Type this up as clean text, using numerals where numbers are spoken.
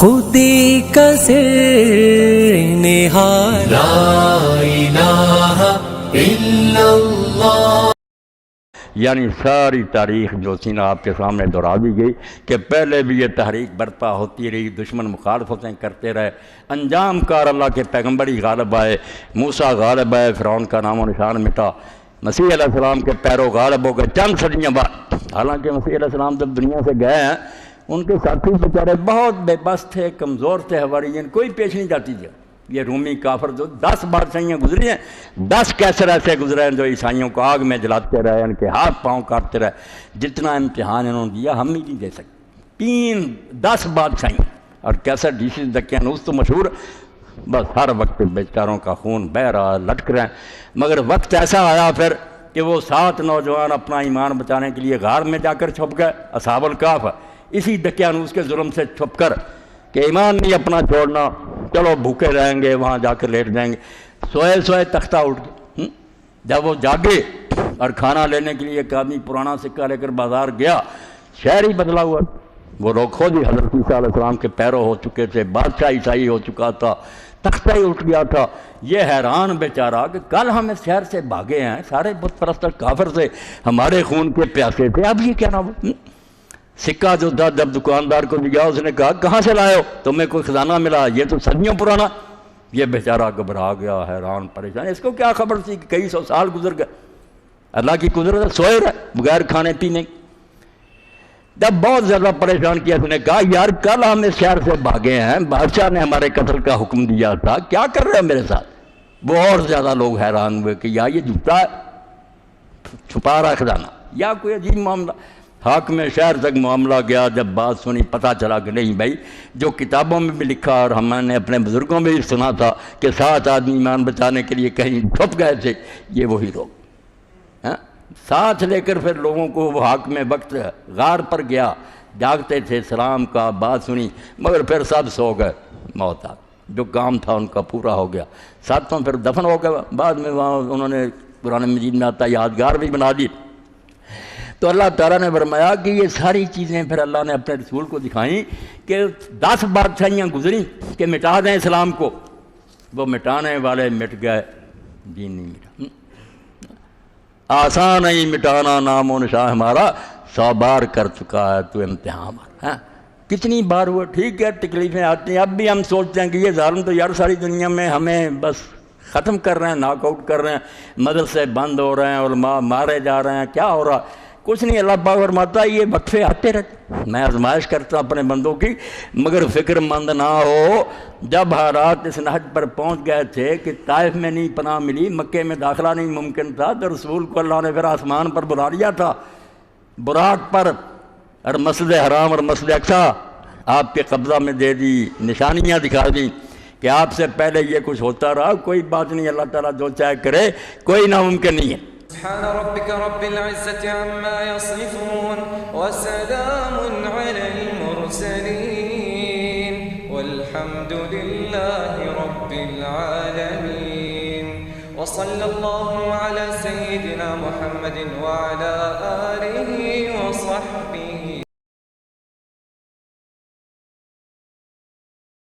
خودی کا سر نہاد لا الہ الا اللہ۔ یعنی ساری تاریخ جو سی نا آپ کے سامنے دہرا دی گئی کہ پہلے بھی یہ تحریک برپا ہوتی رہی، دشمن مخالفتیں کرتے رہے، انجام کار اللہ کے پیغمبر ہی غالب آئے، موسیٰ غالب آئے، فرعون کا نام و نشان مٹا، مسیح علیہ السلام کے پیرو غالب ہو گئے چند صدیاں بعد۔ حالانکہ مسیح علیہ السلام جب دنیا سے گئے ہیں ان کے ساتھی بیچارے بہت بے بس تھے، کمزور تھے، حواریین کوئی پیش نہیں جاتی تھی۔ یہ رومی کافر جو 10 بادشاہیاں گزری ہیں، 10 کیسر ایسے گزرے ہیں جو عیسائیوں کو آگ میں جلاتے رہے، ان کے ہاتھ پاؤں کاٹتے رہے۔ جتنا امتحان انہوں نے دیا ہم ہی نہیں دے سکتے۔ 10 بادشاہیاں اور کیسر ڈیسی دقیانوس تو مشہور، بس ہر وقت بیچاروں کا خون بہہ رہا، لٹک رہے ہیں۔ مگر وقت ایسا آیا پھر کہ وہ 7 نوجوان اپنا ایمان بچانے کے لیے غار میں جا کر چھپ گئے، اصحاب الکہف، اسی دقیانوس کے ظلم سے چھپ کر کہ ایمان نہیں اپنا چھوڑنا، چلو بھوکے رہیں گے، وہاں جا کر لیٹ جائیں گے۔ سوئے سوئے تختہ اٹھ گئے۔ جب وہ جاگے اور کھانا لینے کے لیے ایک آدمی پرانا سکہ لے کر بازار گیا، شہر ہی بدلا ہوا۔ وہ لوگ خود ہی حضرت عیسیٰ علیہ السلام کے پیرو ہو چکے تھے، بادشاہ عیسائی ہو چکا تھا، تختہ ہی اٹھ گیا تھا۔ یہ حیران بیچارہ کہ کل ہم اس شہر سے بھاگے ہیں، سارے بت پرست کافر سے، ہمارے خون کے پیاسے تھے، اب یہ کیا نہ ہوا۔ سکہ جو تھا جب دکاندار کو دیا، اس نے کہا کہاں سے لائے ہو، تمہیں کوئی خزانہ ملا؟ یہ تو صدیوں پرانا۔ یہ بیچارہ گھبرا گیا، حیران پریشان، اس کو کیا خبر تھی کہ کئی 100 سال گزر گئے، اللہ کی قدرت، سوئے رہے بغیر کھانے پینے۔ جب بہت زیادہ پریشان کیا، اس نے کہا یار کل ہم اس شہر سے بھاگے ہیں، بادشاہ نے ہمارے قتل کا حکم دیا تھا، کیا کر رہے ہو میرے ساتھ؟ وہ اور زیادہ لوگ حیران ہوئے کہ یا یہ جھوٹا ہے، چھپا رہا خزانہ، یا کوئی عجیب معاملہ۔ حاکم شہر تک معاملہ گیا، جب بات سنی پتہ چلا کہ نہیں بھائی، جو کتابوں میں بھی لکھا اور ہم نے اپنے بزرگوں میں بھی سنا تھا کہ 7 آدمی ایمان بچانے کے لیے کہیں چھپ گئے تھے، یہ وہی لوگ۔ ساتھ لے کر پھر لوگوں کو وہ حاکم وقت غار پر گیا، جاگتے تھے، سلام کا، بات سنی، مگر پھر سب سو گئے، موت آ گئی، جو کام تھا ان کا پورا ہو گیا۔ ساتھوں پھر دفن ہو گئے، بعد میں وہاں انہوں نے قرآن مجید میں آتا یادگار بھی بنا دی۔ تو اللہ تعالیٰ نے فرمایا کہ یہ ساری چیزیں پھر اللہ نے اپنے رسول کو دکھائیں کہ 10 بادشاہیاں گزریں کہ مٹا دیں اسلام کو، وہ مٹانے والے مٹ گئے، دین نہیں مٹا۔ آسان نہیں مٹانا نام و نشان ہمارا، 100 بار کر چکا ہے تو امتحان ہمارا۔ کتنی بار ہوا، ٹھیک ہے تکلیفیں آتی ہیں، اب بھی ہم سوچتے ہیں کہ یہ ظالم تو یار ساری دنیا میں ہمیں بس ختم کر رہے ہیں، ناک آؤٹ کر رہے ہیں، مدرسے بند ہو رہے ہیں، علماء مارے جا رہے ہیں، کیا ہو رہا؟ کچھ نہیں، اللہ پاک فرماتا ہے یہ وقفے آتے رہتے، میں آزمائش کرتا ہوں اپنے بندوں کی، مگر فکر مند نہ ہو۔ جب حالات اس نہج پر پہنچ گئے تھے کہ طائف میں نہیں پناہ ملی، مکے میں داخلہ نہیں ممکن تھا، تو رسول کو اللہ نے پھر آسمان پر بلا لیا تھا، براق پر، اور مسجد حرام اور مسجد اقصیٰ آپ کے قبضہ میں دے دی، نشانیاں دکھا دیں کہ آپ سے پہلے یہ کچھ ہوتا رہا، کوئی بات نہیں، اللہ تعالیٰ جو چاہے کرے، کوئی ناممکن نہیں ہے۔ سبحان ربك رب العزة عما يصفون وسلام على المرسلين والحمد لله رب العالمين وصلى الله على سيدنا محمد وعلى آله وصحبه